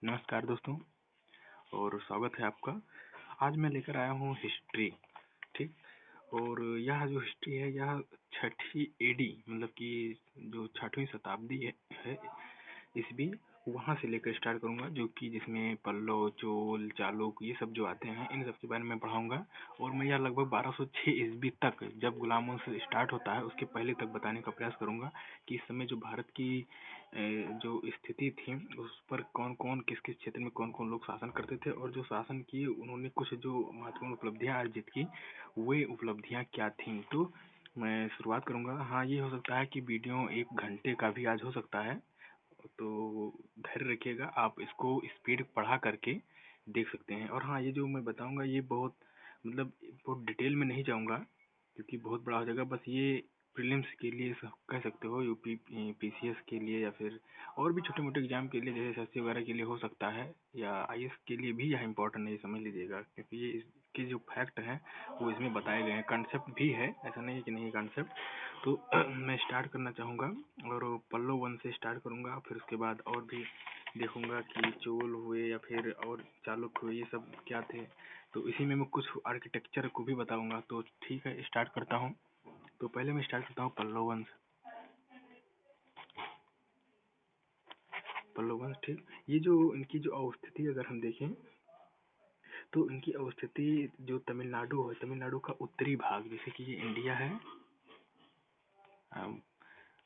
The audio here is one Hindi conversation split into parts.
नमस्कार दोस्तों और स्वागत है आपका। आज मैं लेकर आया हूँ हिस्ट्री। ठीक। और यह जो हिस्ट्री है यह छठी एडी मतलब कि जो 6वीं शताब्दी है ईस्वी वहाँ से लेकर स्टार्ट करूँगा, जो कि जिसमें पल्लव, चोल, चालुक्य ये सब जो आते हैं इन सब के बारे में पढ़ाऊँगा। और मैं यह लगभग 1206 ईस्वी तक जब गुलामों से स्टार्ट होता है उसके पहले तक बताने का प्रयास करूँगा कि इस समय जो भारत की जो स्थिति थी उस पर कौन कौन किस किस क्षेत्र में कौन कौन लोग शासन करते थे और जो शासन किए उन्होंने कुछ जो महत्वपूर्ण उपलब्धियां अर्जित की वे उपलब्धियां क्या थीं। तो मैं शुरुआत करूंगा। हाँ, ये हो सकता है कि वीडियो 1 घंटे का भी आज हो सकता है, तो धैर्य रखिएगा। आप इसको स्पीड पढ़ा करके देख सकते हैं। और हाँ, ये जो मैं बताऊंगा ये बहुत मतलब बहुत डिटेल में नहीं जाऊंगा क्योंकि बहुत बड़ा हो जाएगा। बस ये प्रीलिम्स के लिए कह सकते हो, यूपी पीसीएस के लिए या फिर और भी छोटे मोटे एग्जाम के लिए जैसे एसएससी वगैरह के लिए हो सकता है, या आईएएस के लिए भी यह इम्पोर्टेंट है, समझ लीजिएगा। क्योंकि ये इसके जो फैक्ट हैं वो इसमें बताए गए हैं, कंसेप्ट भी है, ऐसा नहीं है कि नहीं कंसेप्ट। तो मैं स्टार्ट करना चाहूँगा और पल्लव वंश से स्टार्ट करूँगा, फिर उसके बाद और भी देखूंगा कि चोल हुए या फिर और चालुक्य हुए ये सब क्या थे। तो इसी में मैं कुछ आर्किटेक्चर को भी बताऊंगा। तो ठीक है, स्टार्ट करता हूँ। तो पहले मैं स्टार्ट करता हूँ पल्लव वंश। पल्लव वंश, ठीक। ये जो इनकी जो अवस्थिति अगर हम देखें तो इनकी अवस्थिति जो तमिलनाडु है, तमिलनाडु का उत्तरी भाग, जैसे कि ये इंडिया है।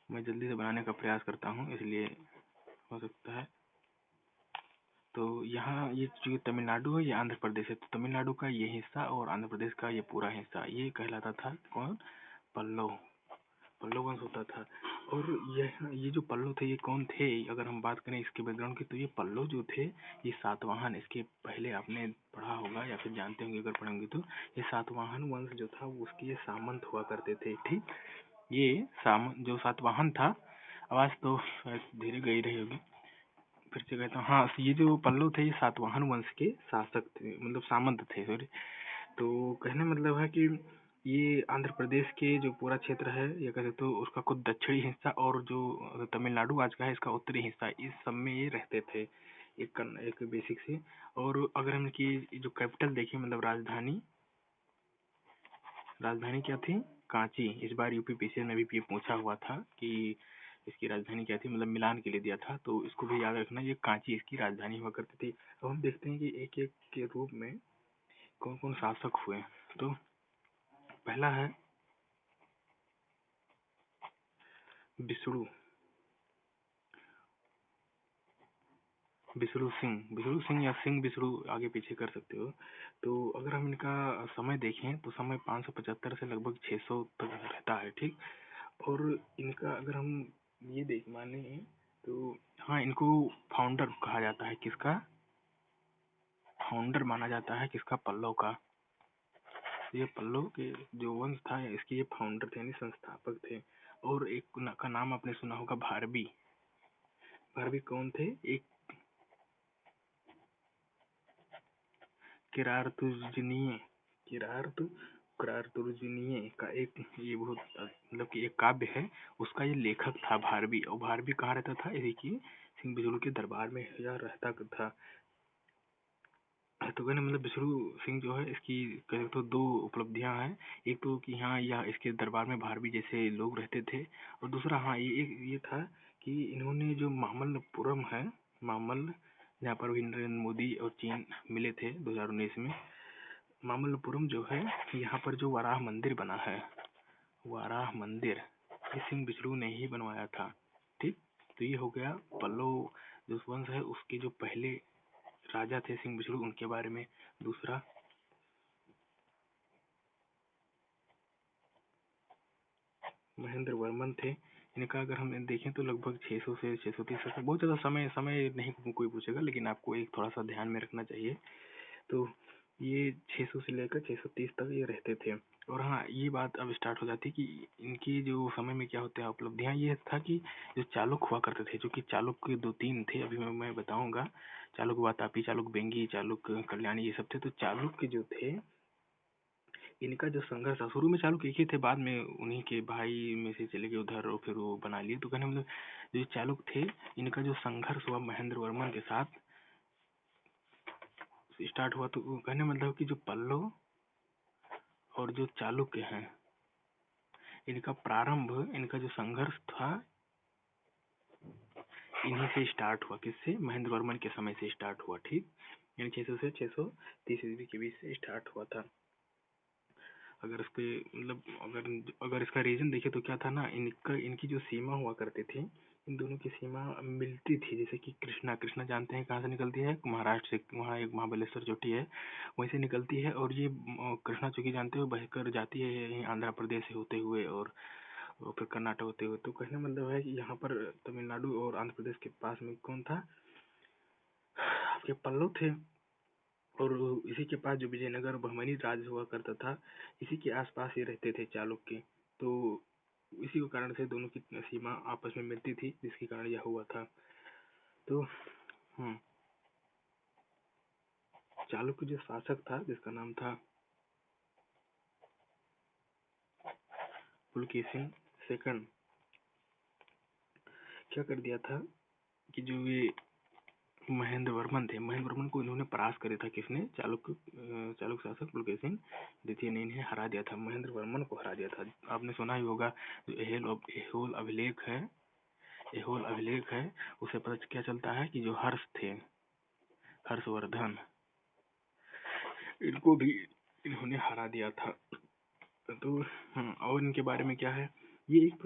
मैं जल्दी से बनाने का प्रयास करता हूँ इसलिए हो सकता है। तो यहाँ ये जो तमिलनाडु है ये आंध्र प्रदेश है, तो तमिलनाडु का ये हिस्सा और आंध्र प्रदेश का ये पूरा हिस्सा ये कहलाता था कौन? पल्लव। पल्लव वंश होता था। और ये जो पल्लव थे ये कौन थे? अगर हम बात करें इसके बैकग्राउंड की, तो ये पल्लव जो थे ये सातवाहन, इसके पहले आपने पढ़ा होगा या फिर जानते होंगे अगर पढ़ेंगे तो, ये सातवाहन वंश जो था उसके ये सामंत हुआ करते थे। ठीक। ये जो सातवाहन था, आवाज तो धीरे गई रही होगी, फिर से कहता हूँ। हाँ, ये जो पल्लव थे ये सातवाहन वंश के शासक थे, मतलब सामंत थे, सॉरी। तो कहने मतलब है कि ये आंध्र प्रदेश के जो पूरा क्षेत्र है या कहते तो उसका कुछ दक्षिणी हिस्सा और जो तमिलनाडु आज का है इसका उत्तरी हिस्सा, इस सब में ये रहते थे। एक बेसिक से। और अगर हम इनकी जो कैपिटल देखें मतलब राजधानी, राजधानी क्या थी? कांची। इस बार यूपी पीसीएस में भी ये पूछा हुआ था कि इसकी राजधानी क्या थी, मतलब मिलान के लिए दिया था, तो इसको भी याद रखना, ये कांची इसकी राजधानी हुआ करती थी। अब हम देखते हैं कि एक एक के रूप में कौन कौन शासक हुए। तो पहला है विष्णु विष्णु सिंह। विष्णु सिंह या सिंह विष्णु आगे पीछे कर सकते हो। तो अगर हम इनका समय देखें तो समय 575 से लगभग 600 तक रहता है। ठीक। और इनका अगर हम ये देख माने तो हाँ, इनको फाउंडर कहा जाता है। किसका फाउंडर माना जाता है? किसका? पल्लव का। ये पल्लव के जो वंश था इसके ये फाउंडर थे, यानी संस्थापक थे। और एक का नाम आपने सुना होगा, भारबी। भारबी कौन थे? एक किरातुर्जनीय, किरात किरातुर्जनीय का एक ये बहुत मतलब कि एक काव्य है, उसका ये लेखक था भारबी। और भारबी कहाँ रहता था? इसी की सिंह बिजलू के दरबार में यह रहता था। तो कहने मतलब विष्णु सिंह जो है इसकी कहे तो दो उपलब्धियां हैं। एक तो कि हाँ यह इसके दरबार में भारबी जैसे लोग रहते थे, और दूसरा हाँ ये था कि इन्होंने जो मामल्लपुरम है, मामल्ल, जहाँ पर भी नरेंद्र मोदी और चीन मिले थे 2019 में, मामल्लपुरम जो है यहाँ पर जो वाराह मंदिर बना है, वाराह मंदिर ये सिंह विष्णु ने ही बनवाया था। ठीक। तो ये हो गया पल्लव जो वंश है उसके जो पहले राजा थे सिंह विष्णु, उनके बारे में। दूसरा महेंद्र वर्मन थे। इनका अगर हम देखें तो लगभग 600 से 630 तक, बहुत ज़्यादा समय समय नहीं कोई पूछेगा, लेकिन आपको एक थोड़ा सा ध्यान में रखना चाहिए। तो ये 600 से लेकर 630 तक ये रहते थे। और हाँ, ये बात अब स्टार्ट हो जाती है कि इनकी जो समय में क्या होते हैं उपलब्धियाँ। ये था कि जो चालुक्य हुआ करते थे, जो कि चालुक्य 2-3 थे, अभी मैं बताऊंगा। चालुक्य वातापी, चालुक्य बेंगी, चालुक्य कल्याणी, ये सब थे। तो चालुक्य जो थे इनका जो संघर्ष था, शुरू में चालुक्य एक ही थे, बाद में उन्हीं के भाई में से चले गए उधर और फिर वो बना लिए। तो कहने मतलब जो चालुक्य थे इनका जो संघर्ष हुआ महेंद्र वर्मन के साथ, स्टार्ट हुआ, तो कहने मतलब कि जो पल्लव और जो चालुक्य हैं, इनका प्रारंभ, इनका जो संघर्ष था, इन्हीं से स्टार्ट हुआ। किससे? महेंद्र वर्मन के समय से स्टार्ट हुआ। ठीक, यानी 600 से 630 ईस्वी के बीच से स्टार्ट हुआ था। अगर इसके मतलब अगर इसका रीजन देखे तो क्या था ना, इनकी जो सीमा हुआ करती थी, इन दोनों की सीमा मिलती थी। जैसे कि कृष्णा जानते हैं कहाँ से निकलती है? महाराष्ट्र से, वहाँ एक महाबलेश्वर चोटी है, वहीं से निकलती है। और ये कृष्णा चौकी जानते हो, बहकर जाती है यहीं आंध्र प्रदेश से होते हुए और फिर कर्नाटक होते हुए। तो कहने मतलब है कि यहाँ पर तमिलनाडु और आंध्र प्रदेश के पास में कौन था? आपके पल्लव थे। और इसी के पास जो विजयनगर बहमनी राज हुआ करता था, इसी के आसपास ही रहते थे चालुक्य। तो इसी के कारण से दोनों की सीमा आपस में मिलती थी, जिसके कारण यह हुआ था। तो चालुक्य जो शासक था, जिसका नाम था पुलकेशिन सेकंड, क्या कर दिया था कि जो ये महेंद्र वर्मन थे, महेंद्र वर्मन को इन्होंने परास्त कर दिया था। किसने? चालुक्य शासक पुलकेशिन द्वितीय ने इन्हें हरा दिया था, महेंद्र वर्मन को हरा दिया था। आपने सुना ही होगा जो एहोल अभिलेख है, उसे पता क्या चलता है कि जो हर्ष थे, हर्षवर्धन, इनको भी इन्होंने हरा दिया था। तो और इनके बारे में क्या है, ये एक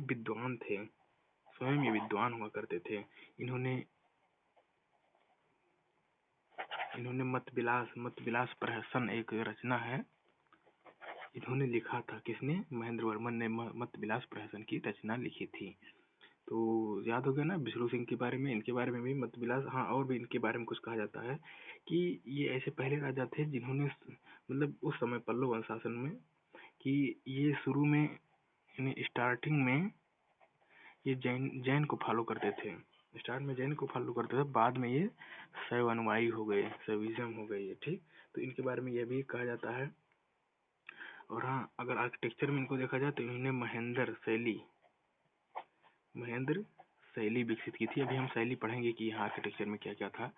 विद्वान थे, स्वयं ये विद्वान हुआ करते थे। इन्होंने मत विलास प्रहसन एक रचना है, इन्होंने लिखा था। किसने? महेंद्र वर्मन ने मत विलास प्रहसन की रचना लिखी थी। तो याद हो गया ना विष्णु सिंह के बारे में, इनके बारे में भी मत विलास। हाँ, और भी इनके बारे में कुछ कहा जाता है कि ये ऐसे पहले राजा थे जिन्होंने मतलब उस समय पल्लव वंश शासन में, कि ये शुरू में स्टार्टिंग में ये जैन को फॉलो करते थे। स्टार्ट में जैन को फॉलो करते थे, बाद में ये शैव अनुयायी हो गए, शैविज्म हो गई है। ठीक, तो इनके बारे में यह भी कहा जाता है। और हाँ, अगर आर्किटेक्चर में इनको देखा जाए तो इन्होंने महेंद्र शैली विकसित की थी। अभी हम शैली पढ़ेंगे कि यहाँ आर्किटेक्चर में क्या क्या था।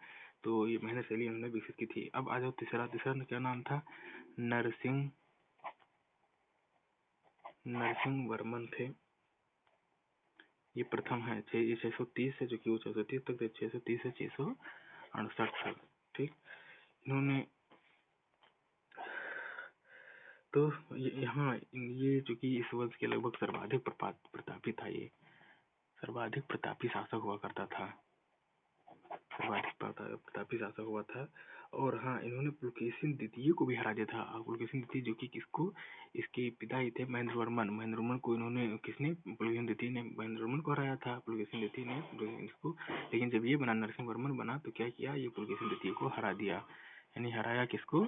तो ये महेंद्र शैली इन्होंने विकसित की थी। अब आ जाओ तीसरा क्या नाम था? नरसिंह वर्मन थे, ये प्रथम है। 630 से जो कि वो 630 तक, 630 से 668 तक। ठीक, इन्होंने तो यहाँ ये जो कि इस वंश के लगभग सर्वाधिक प्रतापी था, ये सर्वाधिक प्रतापी शासक हुआ करता था, सर्वाधिक प्रतापी शासक हुआ था। और हाँ, इन्होंने पुलकेशिन द्वितीय को भी हरा दिया था। पुलकेशिन द्वितीय जो कि किसको? इसके पिता ही थे महेंद्र वर्मन को इन्होंने, किसने? पुलकेशिन द्वितीय ने महेंद्र वर्मन को हराया था, पुलकेशिन द्वितीय ने इसको। लेकिन जब ये बना, नरसिंह वर्मन बना, तो क्या किया? ये पुलकेशिन द्वितीय को हरा दिया। यानी हराया किसको?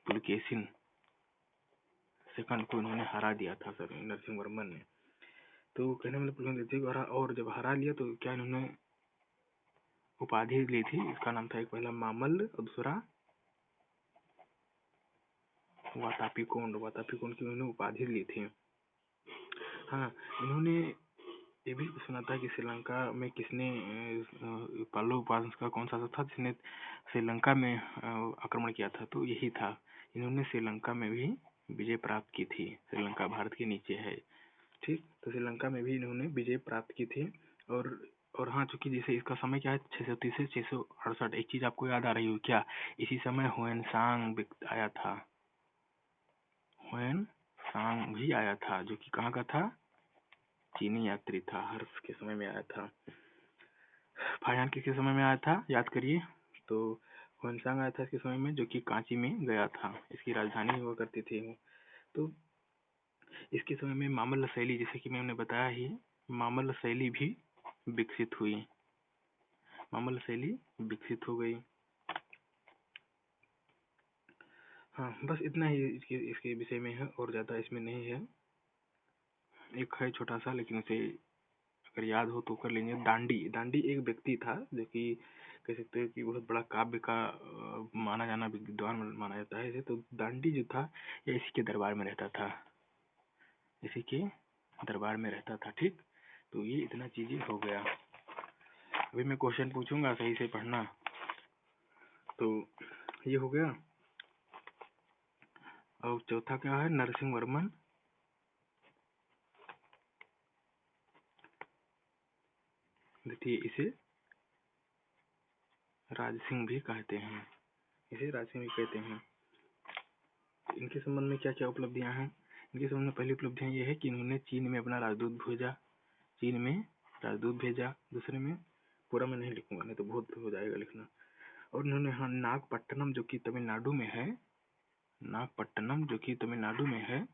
पुलकेशिन सेकंड को इन्होंने हरा दिया था सर, नरसिंह वर्मन ने। तो कहने मतलब पुलकेशिन द्वितीय को हरा, और जब हरा लिया तो क्या इन्होंने उपाधि ली थी। इसका नाम था एक पहला मामल्ल और दूसरा वातापी कोंड की उन्होंने उपाधि ली थी। हाँ, इन्होंने ये भी सुना था कि श्रीलंका में किसने, पल्लव वंश का कौन सा था जिसने श्रीलंका में आक्रमण किया था? तो यही था। इन्होंने श्रीलंका में भी विजय प्राप्त की थी। श्रीलंका भारत के नीचे है। ठीक, तो श्रीलंका में भी इन्होंने विजय प्राप्त की थी। और हाँ, चूंकि जैसे इसका समय क्या है, 630 से 668। एक चीज आपको याद आ रही हो क्या? इसी समय हुएनसांग आया था, हुएनसांग भी आया था, जो कि कहाँ का था? चीनी यात्री था, हर्ष के समय में आया था। फायान किसके समय में आया था? याद करिए। तो हुएनसांग आया था इसके समय में, जो कि कांची में गया था, इसकी राजधानी हुआ करती थी। तो इसके समय में मामल्ल शैली, जैसे कि मैंने बताया ही, मामल्ल शैली भी विकसित हुई, मामल्ल शैली विकसित हो गई। हाँ, बस इतना ही इसके विषय में है, और ज्यादा इसमें नहीं है। एक है छोटा सा, लेकिन उसे अगर याद हो तो कर लेंगे। दांडी एक व्यक्ति था जो कि कह सकते हैं कि बहुत बड़ा काव्य का माना जाना विद्वान माना जाता है इसे। तो दांडी जो था, ये इसी के दरबार में रहता था, इसी के दरबार में रहता था। ठीक, तो ये इतना चीजें हो गया। अभी मैं क्वेश्चन पूछूंगा, सही से पढ़ना। तो ये हो गया। और चौथा क्या है, नरसिंह वर्मन द्वितीय, इसे राजसिंह भी कहते हैं, इसे राजसिंह भी कहते हैं। इनके संबंध में क्या क्या उपलब्धियां हैं? इनके संबंध में पहली उपलब्धियां ये है कि इन्होंने चीन में अपना राजदूत भेजा, चीन में राजदूत भेजा। दूसरे में, पूरा मैं नहीं लिखूंगा नहीं तो बहुत हो जाएगा लिखना। और इन्होंने हाँ नागपट्टनम जो कि तमिलनाडु में है, नागपट्टनम जो कि तमिलनाडु में है,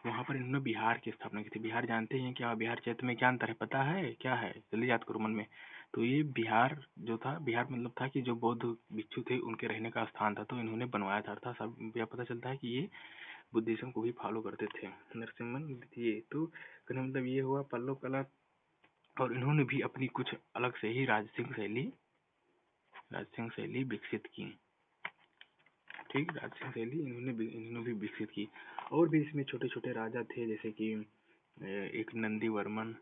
वहां पर इन्होंने बिहार की स्थापना की थी। बिहार जानते हैं क्या, बिहार क्षेत्र में क्या अंतर है, पता है क्या है? जल्दी याद करो मन में। तो ये बिहार जो था, बिहार मतलब था कि जो बौद्ध भिक्षु थे उनके रहने का स्थान था, तो इन्होंने बनवाया था। अर्थात सब यह पता चलता है कि ये बुद्धिज्म को भी फॉलो करते थे। नरसिम्हन द्वितीय, तो कहने मतलब ये हुआ पल्लव कला। और इन्होंने भी अपनी कुछ अलग से ही राजसिंह शैली विकसित की। ठीक, राजसिंह शैली इन्होंने भी विकसित की। और भी इसमें छोटे छोटे राजा थे, जैसे कि एक नंदी वर्मन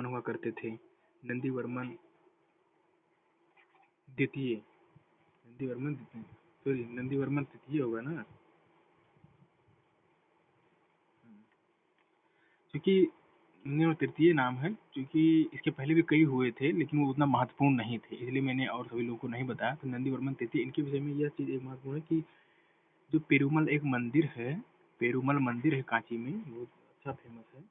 हुआ करते थे। नंदी वर्मन द्वितीय, नंदी वर्मन तृतीय होगा ना, क्योंकि तृतीय नाम है, क्योंकि इसके पहले भी कई हुए थे लेकिन वो उतना महत्वपूर्ण नहीं थे, इसलिए मैंने और सभी लोगों को नहीं बताया। तो नंदी वर्मन तृतीय, इनके विषय में यह चीज एक महत्वपूर्ण है कि जो पेरुमल एक मंदिर है, पेरुमल मंदिर है कांची में, बहुत अच्छा फेमस है।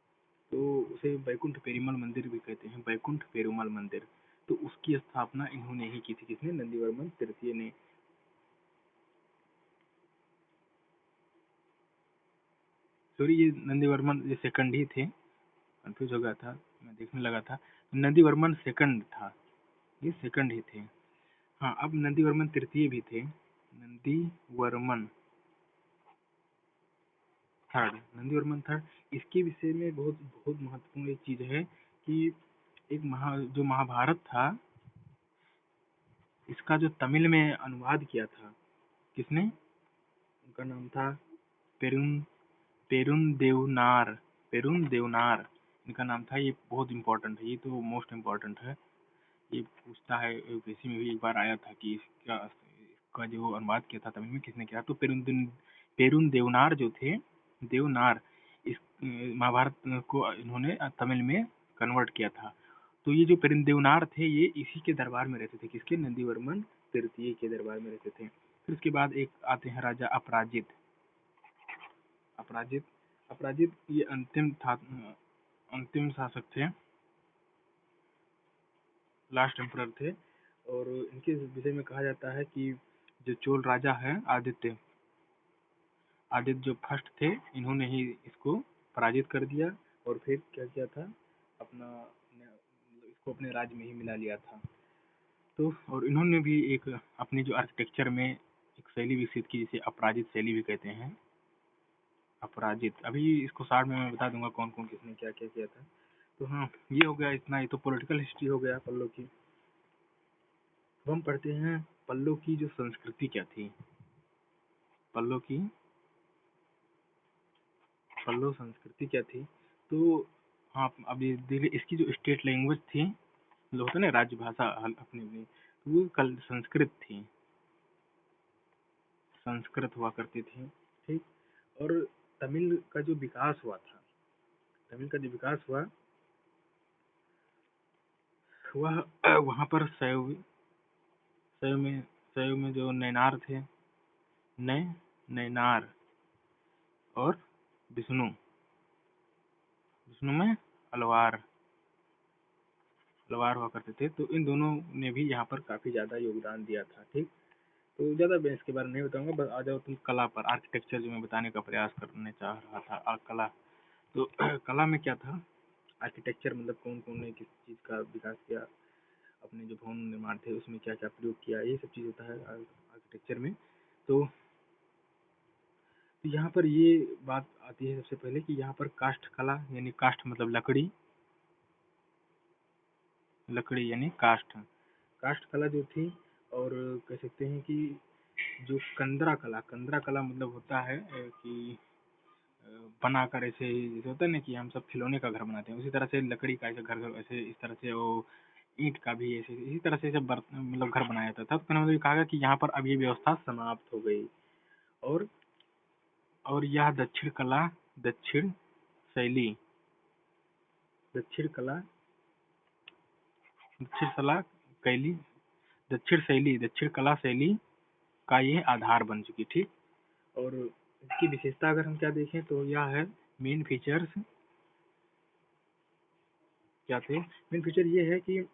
तो उसे बैकुंठ पेरुमल मंदिर भी कहते हैं, बैकुंठ पेरुमल मंदिर। तो उसकी स्थापना इन्होंने ही की थी, किसने? नंदीवर्मन तृतीय ने। सॉरी, ये नंदीवर्मन ये सेकंड ही थे, कंफ्यूज हो गया था, मैं देखने लगा था। नंदीवर्मन सेकंड था, ये सेकंड ही थे। हाँ, अब नंदीवर्मन तृतीय भी थे, नंदीवर्मन थर्ड, नंदीवर्मन थर्ड। इसके विषय में बहुत बहुत महत्वपूर्ण एक चीज है कि एक जो महाभारत था, इसका जो तमिल में अनुवाद किया था, किसने? उनका नाम था पेरुन पेरुन देवनार इनका नाम था। ये बहुत इम्पोर्टेंट है, ये तो मोस्ट इम्पोर्टेंट है। ये पूछता है, यूपीएससी में भी एक बार आया था कि इसका जो अनुवाद किया था तमिल में किसने किया? तो पेरुन देवनार जो थे, देवनार, इस महाभारत को इन्होंने तमिल में कन्वर्ट किया था। तो ये जो पेरुन देवनार थे, ये इसी के दरबार में रहते थे, किसके? नंदीवर्मन तृतीय के दरबार में रहते थे। फिर उसके बाद एक आते हैं राजा अपराजित। अपराजित अपराजित ये अंतिम शासक थे, लास्ट एम्परर थे। और इनके विषय में कहा जाता है कि जो चोल राजा है आदित्य, आदित्य जो फर्स्ट थे, इन्होंने ही इसको पराजित कर दिया और फिर क्या किया था, इसको अपने राज्य में ही मिला लिया था। तो और इन्होंने भी एक अपनी जो आर्किटेक्चर में एक शैली विकसित की, जिसे अपराजित शैली भी कहते हैं। अपराजित, अभी इसको शार्ट में मैं बता दूंगा कौन कौन किसने क्या क्या किया था। तो हाँ, ये हो गया इतना, ये तो पॉलिटिकल हिस्ट्री हो गया पल्लो की। अब हम पढ़ते हैं पल्लो की जो संस्कृति क्या थी। पल्लो की पल्लो संस्कृति क्या थी? तो हाँ, अभी धीरे इसकी जो स्टेट लैंग्वेज थी, जो होता है ना राज्य भाषा अपनी अपनी, वो कल संस्कृत थी, संस्कृत हुआ करती थी। ठीक, और तमिल का जो विकास हुआ था, तमिल का जो विकास हुआ वह वहाँ पर शैव में जो नैनार थे, नैनार और विष्णु विष्णु में अलवार अलवार हुआ करते थे। तो इन दोनों ने भी यहाँ पर काफी ज्यादा योगदान दिया था। ठीक, तो ज्यादा मैं इसके बारे में नहीं बताऊंगा, बस आ जाओ तुम कला पर, आर्किटेक्चर जो मैं बताने का प्रयास करने चाह रहा था, कला। तो कला में क्या था, आर्किटेक्चर मतलब कौन कौन ने किस चीज का विकास किया, अपने जो भवन निर्माण थे उसमें क्या क्या प्रयोग किया, ये सब चीज होता है आर्किटेक्चर में। तो यहाँ पर ये बात आती है सबसे पहले कि यहाँ पर काष्ठ कला, यानी काष्ठ मतलब लकड़ी, लकड़ी यानी काष्ठ, काष्ठ कला जो थी। और कह सकते हैं कि जो कंदरा कला मतलब होता है कि बनाकर ऐसे, जैसे होता है ना कि हम सब खिलौने का घर बनाते हैं, उसी तरह से लकड़ी का ऐसे घर ऐसे इस तरह से वो ईंट का भी ऐसे इसी तरह से सब मतलब घर बनाया जाता था। तो कहने का मतलब ये कहा गया कि यहाँ पर अब ये व्यवस्था समाप्त हो गई। और यह दक्षिण शैली दक्षिण कला दक्षिण कला कैली दक्षिण कला शैली का ये आधार बन चुकी। ठीक। और इसकी विशेषता अगर हम क्या देखें तो यह है मेन फीचर्स क्या थे। मेन फीचर ये है कि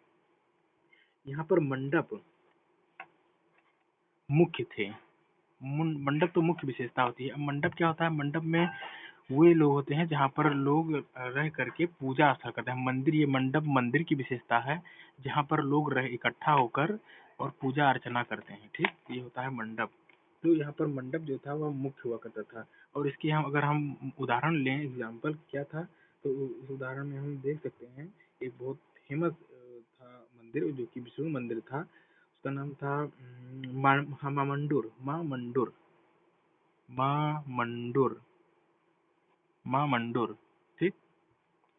यहाँ पर मंडप मुख्य थे। मंडप तो मुख्य विशेषता होती है। अब मंडप क्या होता है, मंडप में वे लोग होते हैं जहाँ पर लोग रह करके पूजा स्थल करते हैं। मंदिर, ये मंडप मंदिर की विशेषता है जहाँ पर लोग रह इकट्ठा होकर और पूजा अर्चना करते हैं। ठीक, ये होता है मंडप। तो यहाँ पर मंडप जो था वह मुख्य हुआ करता था। और इसकी हम अगर हम उदाहरण लें, एग्जाम्पल क्या था, तो उस उदाहरण में हम देख सकते हैं एक बहुत फेमस था मंदिर जो कि विष्णु मंदिर था। उसका नाम था मामंडुर मामंडुर मामंडुर मामंडुर। ठीक,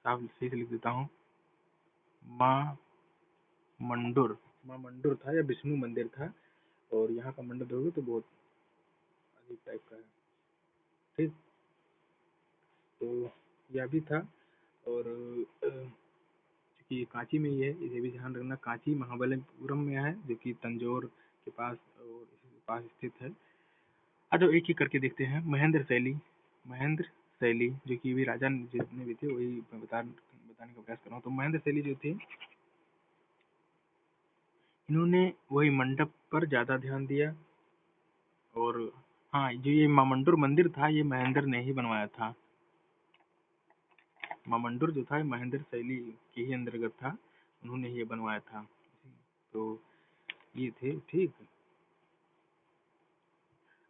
आप सही से लिख देता हूँ। मामंडुर मामंडुर था या विष्णु मंदिर था। और यहाँ का मंडप देखोगे तो बहुत अजीब टाइप का है। ठीक, तो यह भी था। और चूंकि कांची में ही है, इसे भी ध्यान रखना। कांची महाबलीपुरम में है जो कि तंजौर के पास और इसी के पास स्थित है। अच्छा, एक ही करके देखते हैं। महेंद्र शैली जो कि भी राजा जितने भी थे वही मैं बताने का प्रयास कर रहा हूँ। तो महेंद्र शैली जो थे, इन्होंने वही मंडप पर ज्यादा ध्यान दिया। और हाँ, जो ये मामंडुर मंदिर था ये महेंद्र ने ही बनवाया था। मामंडुर जो था महेंद्र शैली के ही अंतर्गत था, उन्होंने ये बनवाया था। तो ये थे। ठीक,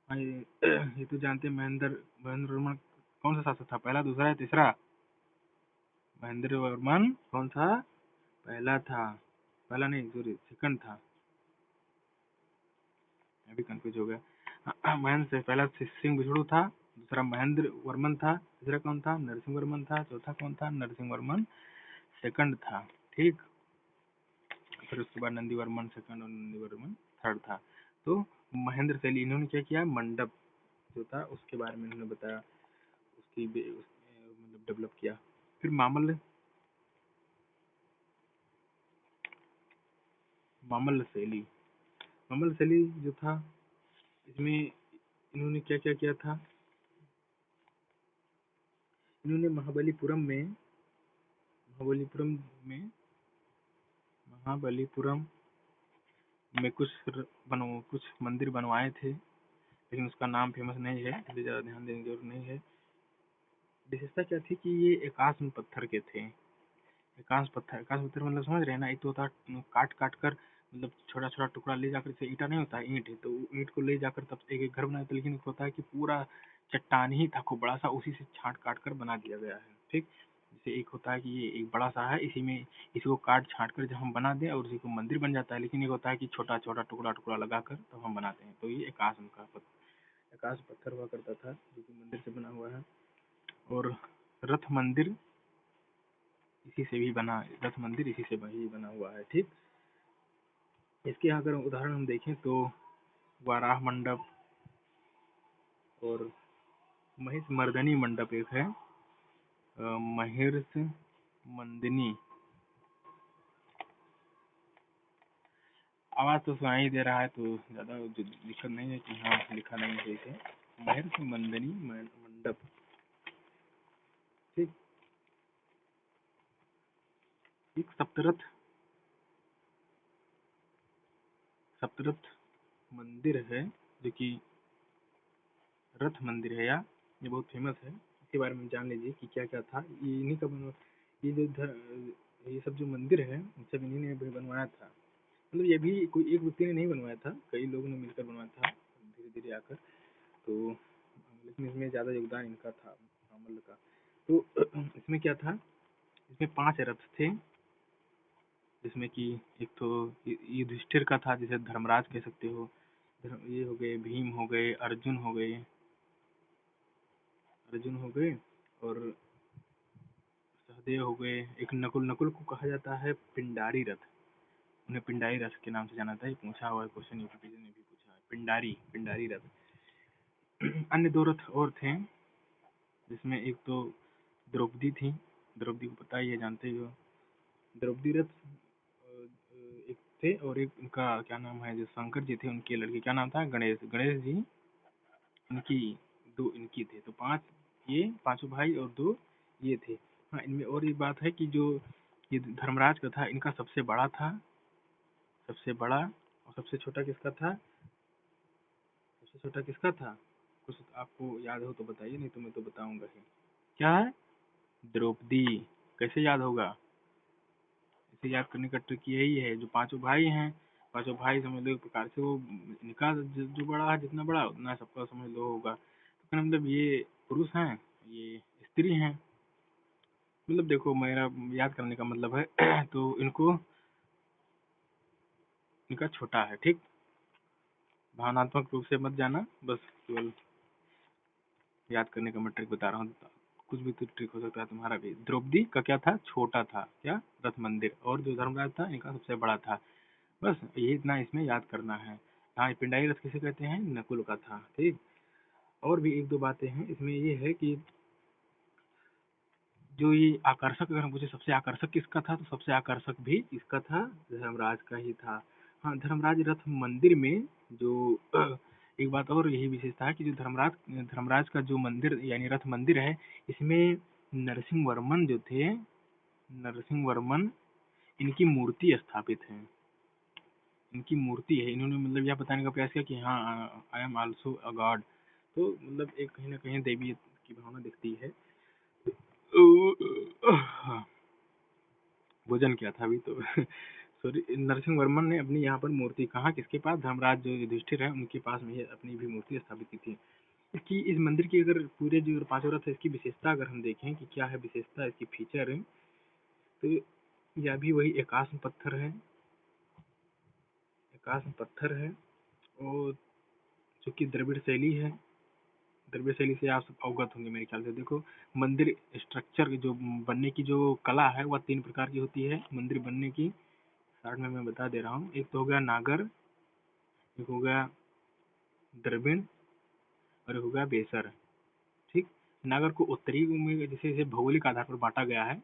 हाँ, ये तो जानते हैं। महेंद्र वर्मन कौन सा शासक था, पहला, दूसरा या तीसरा? महेंद्र वर्मन कौन था? पहला था। पहला नहीं, सॉरी, सेकंड था। अभी कंफ्यूज हो गया। महेंद्र से पहला सिंह विष्णु था, दूसरा महेंद्र वर्मन था, तीसरा कौन था? नरसिंह वर्मन था, चौथा कौन था? नरसिंह वर्मन सेकंड था। ठीक, फिर उसके बाद नंदी वर्मन सेकंड और नंदी वर्मन थर्ड था। तो महेंद्र शैली इन्होंने क्या किया, मंडप जो था उसके बारे में इन्होंने बताया, उसकी मतलब डेवलप किया। फिर मामल शैली जो था, इसमें इन्होंने क्या क्या किया था। इन्होंने महाबलीपुरम में महाबलीपुरम में कुछ मंदिर बनवाए थे, लेकिन उसका नाम फेमस नहीं है, इसलिए ज़्यादा ध्यान देने की जरूरत नहीं है। विशेषता क्या थी कि ये एकाश्म पत्थर के थे। एकाश पत्थर मतलब समझ रहे हैं ना? एक तो होता है काट काट कर, मतलब छोटा छोटा टुकड़ा ले जाकर, जैसे ईटा नहीं होता है, ईंट है, तो ईंट को ले जाकर तब एक एक घर बनाया था। लेकिन होता है कि पूरा चट्टान ही था खूब बड़ा सा, उसी से छांट काट कर बना दिया गया है। ठीक, जैसे एक होता है कि ये एक बड़ा सा है, इसी में इसी को काट छांट कर जब हम बना दें और इसी को मंदिर बन जाता है। लेकिन एक होता है कि छोटा छोटा टुकड़ा टुकड़ा लगाकर तब हम बनाते हैं। तो ये एकाश पत्थर हुआ करता था जो कि मंदिर से बना हुआ है। और रथ मंदिर रथ मंदिर इसी से ही बना हुआ है। ठीक, इसके अगर उदाहरण हम देखें तो वाराह मंडप और महिष मर्दनी मंडप एक है। महिष मंदिनी, आवाज तो सुनाई दे रहा है तो ज्यादा दिक्कत नहीं है कि हाँ लिखा नहीं है इसे। महिष मंदिनी मंडप। ठीक, एक सप्तरथ मंदिर है जो कि रथ मंदिर है, या ये बहुत फेमस है। इसके बारे में जान लीजिए कि क्या क्या था। ये इन्हीं का ये ये सब जो मंदिर है सब इन्हीं ने बनवाया था। मतलब ये भी कोई एक व्यक्ति ने नहीं बनवाया था, कई लोगों ने मिलकर बनवाया था धीरे धीरे आकर। तो लेकिन इसमें ज्यादा योगदान इनका था, मामल्ल का। तो इसमें क्या था, इसमें 5 रथ थे, जिसमें कि एक तो युधिष्ठिर का था, जिसे धर्मराज कह सकते हो। ये हो गए, भीम हो गए, अर्जुन हो गए और सहदेव हो गए। एक नकुल को कहा जाता है पिंडारी रथ। उन्हें पिंडारी रथ के नाम से जाना था। ये पूछा हुआ क्वेश्चन यूपीपीएससी ने भी पूछा है, पिंडारी रथ। अन्य 2 रथ और थे, जिसमें एक तो द्रौपदी थी, द्रौपदी को पता ही है, जानते ही हो। द्रौपदी रथ एक थे, और एक उनका क्या नाम है, जो शंकर जी थे उनके लड़के, क्या नाम था, गणेश जी, इनकी 2 इनकी थे। तो 5 ये, 5 भाई और 2 ये थे। हाँ, इनमें और एक बात है कि जो ये धर्मराज का था, इनका सबसे बड़ा था, सबसे बड़ा, और सबसे छोटा किसका था, सबसे छोटा किसका था, कुछ आपको याद हो तो बताइए, नहीं तो मैं तो बताऊंगा ही। क्या है, द्रौपदी। कैसे याद होगा, इसे याद करने का ट्रिक यही है, जो 5 भाई हैं, 5 भाई समझ लो एक प्रकार से, वो इनका जो बड़ा है, जितना बड़ा उतना सबका समझ लो होगा। तो मतलब ये पुरुष हैं, ये स्त्री हैं, मतलब देखो मेरा याद करने का मतलब है तो इनको, इनका छोटा है, ठीक, भावनात्मक रूप से मत जाना, बस केवल याद करने का मैं ट्रिक बता रहा हूँ। कुछ भी तो ट्रिक हो सकता है तुम्हारा भी। द्रौपदी का क्या था, छोटा था, क्या, रथ मंदिर, और जो धर्मराज था इनका सबसे बड़ा था। बस ये इतना इसमें याद करना है। हाँ, पिंडारी रथ किसे कहते हैं, नकुल का था, ठीक। और भी 1-2 बातें हैं इसमें, ये है कि जो ये आकर्षक, अगर हम पूछे सबसे आकर्षक किसका था, तो सबसे आकर्षक भी इसका था, धर्मराज का ही था। हाँ, धर्मराज रथ मंदिर में जो एक बात और यही विशेषता है कि जो धर्मराज का जो मंदिर यानी रथ मंदिर है, इसमें नरसिंह वर्मन जो थे, नरसिंह वर्मन, इनकी मूर्ति स्थापित है, इनकी मूर्ति है। इन्होंने मतलब यह बताने का प्रयास किया कि हाँ, I am also a God. तो मतलब एक कहीं ना कहीं देवी की भावना दिखती है। भोजन किया था अभी तो सॉरी। नरसिंह वर्मन ने अपनी यहाँ पर मूर्ति, कहाँ, किसके पास, धर्मराज जो युधिष्ठिर है उनके पास में अपनी भी मूर्ति स्थापित की थी। इसकी, इस मंदिर की अगर पूरे जो 5 रथ है, इसकी विशेषता अगर हम देखें कि क्या है विशेषता, इसकी फीचर है, तो यह भी वही एकाश्म पत्थर है, एकाश्म पत्थर है, और जो कि द्रविड़ शैली है। द्रविड़ शैली से आप सब अवगत होंगे मेरे ख्याल से। देखो, मंदिर स्ट्रक्चर जो बनने की जो कला है, वह 3 प्रकार की होती है मंदिर बनने की। शॉर्ट में मैं बता दे रहा हूँ। एक तो हो गया नागर, एक हो गया द्रविड़, और एक हो गया बेसर, ठीक। नागर को उत्तरी में जैसे जैसे भौगोलिक आधार पर बांटा गया है,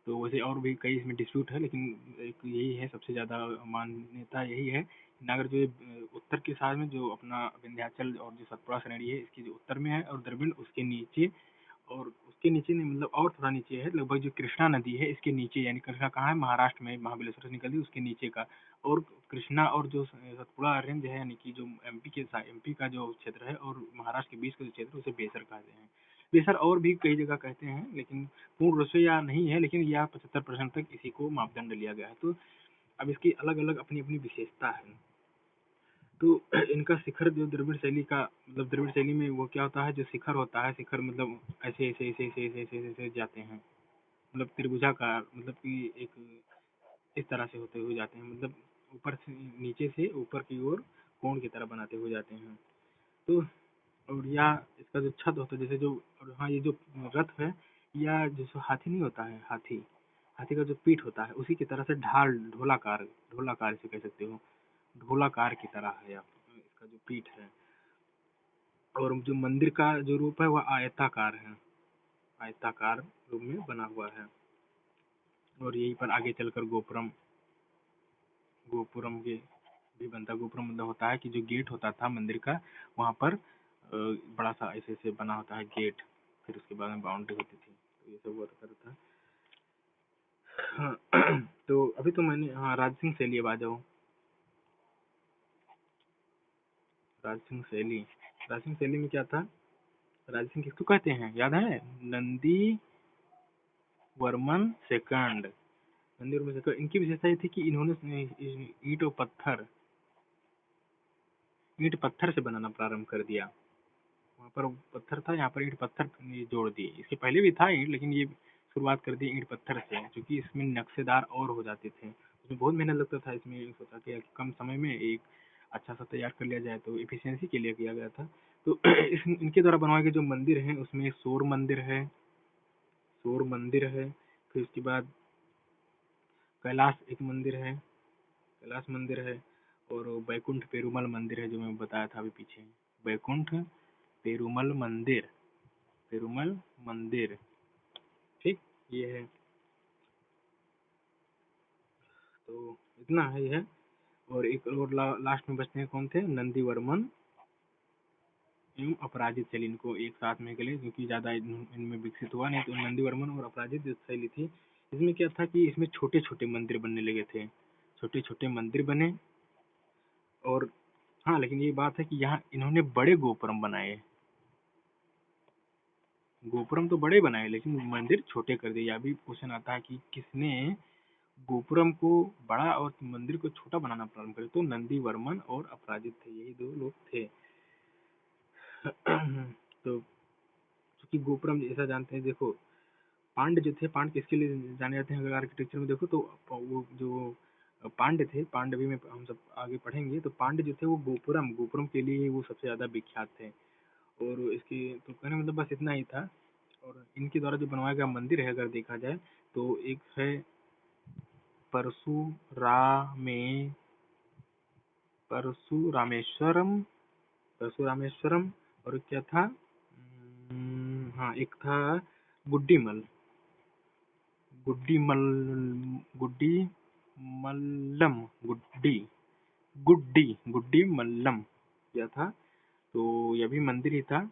तो वैसे और भी कई इसमें डिस्प्यूट है, लेकिन एक यही है, सबसे ज़्यादा मान्यता यही है। नागर जो है उत्तर के साथ में, जो अपना विंध्याचल और जो सतपुड़ा श्रेणी है, इसकी जो उत्तर में है, और द्रविड़ उसके नीचे, और उसके नीचे नहीं, मतलब और थोड़ा नीचे है, लगभग जो कृष्णा नदी है इसके नीचे, यानी कृष्णा कहाँ है, महाराष्ट्र में, महाबलेश्वर से निकलती है उसके नीचे का। और कृष्णा और जो सतपुड़ा रेंज है, यानी कि जो एमपी का जो क्षेत्र है और महाराष्ट्र के बीच का जो क्षेत्र है, उसे बेसर कहते हैं। बेसर और भी कई जगह कहते हैं, लेकिन पूर्ण रूप से यह नहीं है, लेकिन यह 75% तक इसी को मापदंड लिया गया है। तो अब इसकी अलग अलग अपनी अपनी विशेषता है। तो इनका शिखर जो द्रविड़ शैली का, मतलब द्रविड़ शैली में वो क्या होता है, जो शिखर होता है, शिखर मतलब ऐसे ऐसे ऐसे ऐसे ऐसे ऐसे ऐसे ऐसे जाते हैं, मतलब त्रिभुजाकार, मतलब कि एक इस तरह से होते हुए जाते हैं, मतलब ऊपर से नीचे से ऊपर की ओर कोण की तरह बनाते हुए जाते हैं। तो और या इसका जो छत होता है, जैसे जो, और हाँ, ये जो रथ है, या जैसे हाथी नहीं होता है, हाथी, हाथी का जो पीठ होता है, उसी की तरह से ढाल, ढोलाकार, ढोलाकार इसे कह सकते हो, ढोलाकार की तरह है इसका जो पीठ है। और जो मंदिर का जो रूप है वह आयताकार है, आयताकार रूप में बना हुआ है। और यहीं पर आगे चलकर गोपुरम, गोपुरम के भी बनता है। गोपुरम मतलब होता है कि जो गेट होता था मंदिर का, वहाँ पर बड़ा सा ऐसे ऐसे बना होता है गेट, फिर उसके बाद में बाउंड्री होती थी, तो ये सब हुआ करता था। हाँ, तो अभी तो मैंने, हाँ, राज सिंह शैली, अब आ जाओ। राज सिंह शैली, राज सिंह शैली में क्या था, राज सिंह किसको कहते हैं, याद है, नंदी वर्मन सेकंड, नंदी वर्मन सेकंड। इनकी विशेषता ये थी कि इन्होंने ईंट पत्थर से बनाना प्रारंभ कर दिया। वहाँ पर पत्थर था, यहाँ पर ईंट पत्थर जोड़ दिए। इसके पहले भी था ईंट, लेकिन ये शुरुआत कर दी ईंट पत्थर से, क्योंकि इसमें नक्शेदार और हो जाते थे। उसमें बहुत मेहनत लगता था, इसमें सोचा कि कम समय में एक अच्छा सा तैयार कर लिया जाए, तो एफिशिएंसी के लिए किया गया था। तो इनके द्वारा बनवाए गए जो मंदिर हैं, उसमें शोर मंदिर है, फिर उसके बाद कैलाश एक मंदिर है, कैलाश मंदिर है, और बैकुंठ पेरुमल मंदिर है जो मैं बताया था अभी पीछे, बैकुंठ पेरुमल मंदिर, पेरुमल मंदिर, ठीक, ये है। तो इतना ही है। और एक और लास्ट में बचते हैं कौन थे, नंदीवर्मन एवं अपराजित शैली, इनको एक साथ में के लिए क्योंकि ज़्यादा इनमें विकसित हुआ नहीं, तो नंदीवर्मन और अपराजित जो शैली थी, इसमें क्या था कि इसमें छोटे छोटे मंदिर बनने लगे थे, छोटे छोटे मंदिर बने। और हाँ, लेकिन ये बात है कि यहाँ इन्होंने बड़े गोपुरम बनाए, गोपुरम तो बड़े बनाए लेकिन मंदिर छोटे कर दिए। अभी क्वेश्चन आता है कि किसने गोपुरम को बड़ा और मंदिर को छोटा बनाना प्रारंभ करे, तो नंदीवर्मन और अपराजित थे, यही दो लोग थे। तो क्योंकि गोपुरम जैसा जानते हैं, देखो पांड्य जो थे, पांड्य किसके लिए जाने जाते हैं, अगर आर्किटेक्चर में देखो तो वो जो पांड्य थे, पांड्य भी में हम सब आगे पढ़ेंगे, तो पांड्य जो थे वो गोपुरम गोपुरम के लिए वो सबसे ज्यादा विख्यात थे। और इसकी तो कहने मतलब बस इतना ही था। और इनके द्वारा जो बनवाया गया मंदिर है अगर देखा जाए तो एक है परशुरामे परशुरामेश्वरम, परशुरामेश्वरम, और क्या था, हाँ एक था गुड्डीमल, गुड्डीमल, गुड्डी मल्लम, गुड्डी गुड्डी गुड्डी मल्लम क्या था। तो यह भी मंदिर ही था,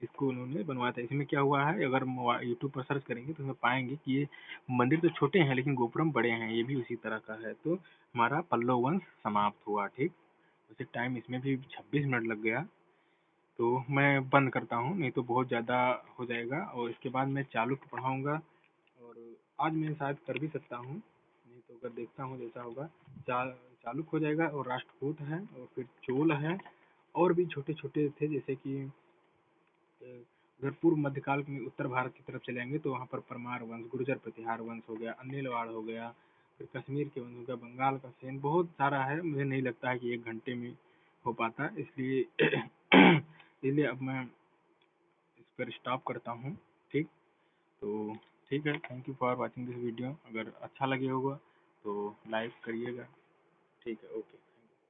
इसको उन्होंने बनवाया था। इसमें क्या हुआ है, अगर यूट्यूब पर सर्च करेंगे तो उसमें पाएंगे कि ये मंदिर तो छोटे हैं लेकिन गोपुरम बड़े हैं, ये भी उसी तरह का है। तो हमारा पल्लव वंश समाप्त हुआ, ठीक। वैसे टाइम इसमें भी 26 मिनट लग गया, तो मैं बंद करता हूँ, नहीं तो बहुत ज़्यादा हो जाएगा। और इसके बाद मैं चालुक्य पढ़ाऊँगा, और आज मैं शायद कर भी सकता हूँ, नहीं तो अगर देखता हूँ जैसा होगा। चा चालुक्य हो जाएगा, और राष्ट्रकूट है, और फिर चोल है, और भी छोटे छोटे थे जैसे कि अगर पूर्व मध्यकाल में उत्तर भारत की तरफ चले जाएंगे तो वहाँ पर परमार वंश, गुर्जर प्रतिहार वंश हो गया, अनिलवाड़ हो गया, फिर कश्मीर के वंश हो गया, बंगाल का सेन, बहुत सारा है। मुझे नहीं लगता है कि 1 घंटे में हो पाता, इसलिए इसलिए अब मैं इस पर स्टॉप करता हूँ, ठीक। तो ठीक है, thank you for watching this video. अगर अच्छा लगे होगा तो लाइक करिएगा, ठीक है, ओके।